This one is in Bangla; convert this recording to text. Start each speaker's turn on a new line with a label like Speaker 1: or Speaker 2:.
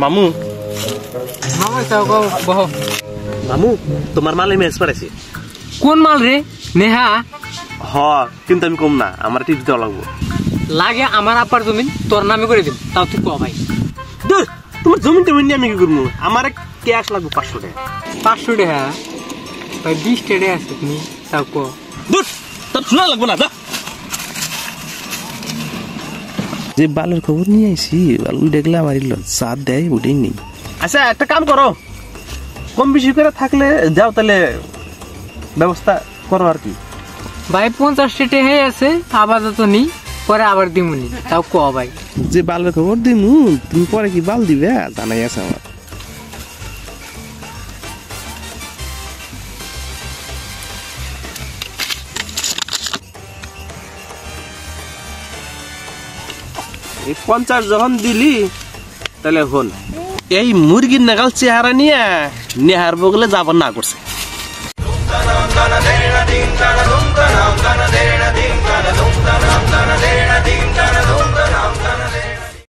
Speaker 1: মামু
Speaker 2: মামা চাও গো বহ।
Speaker 1: মামু তোমার মালে মেস পড়েছে।
Speaker 2: কোন মাল রে? নেহা?
Speaker 1: হ কিন্তু আমি কম না, আমার টিপ দেওয়া লাগবো।
Speaker 2: লাগে আমার আপার জমিন তোর নামে করে দিন, তাও তুই কো ভাই।
Speaker 1: দূর, তোমার জমিন টমিন নিয়ে আমি কি করবো? আমার ক্যাশ লাগবে 500 টাকা।
Speaker 2: 500 টাকা ভাই? 20 টাকা আছে তুমি, তাও কো।
Speaker 1: দূর, তোর শোনা লাগবো না।
Speaker 3: যে বালের খবর নিয়ে আইছি, বালু দেখলে আমার সাথ দেয় ওটাই নেই।
Speaker 1: আচ্ছা একটা কাম করো, কম বেশি করে থাকলে যাও, তাহলে ব্যবস্থা করো আর কি।
Speaker 2: ভাই 50 টাকা আছে, আপাতত নি, পরে আবার দিমুনি, তাও কো ভাই।
Speaker 3: যে বালের খবর দিমু তুমি পরে কি বাল দিবে জানাই আছে আমার।
Speaker 1: এই 50 যখন দিলি তাহলে হন, এই মুরগির নাগাল চেহারা নিয়ে নেহার বগলে যাবার না করছে।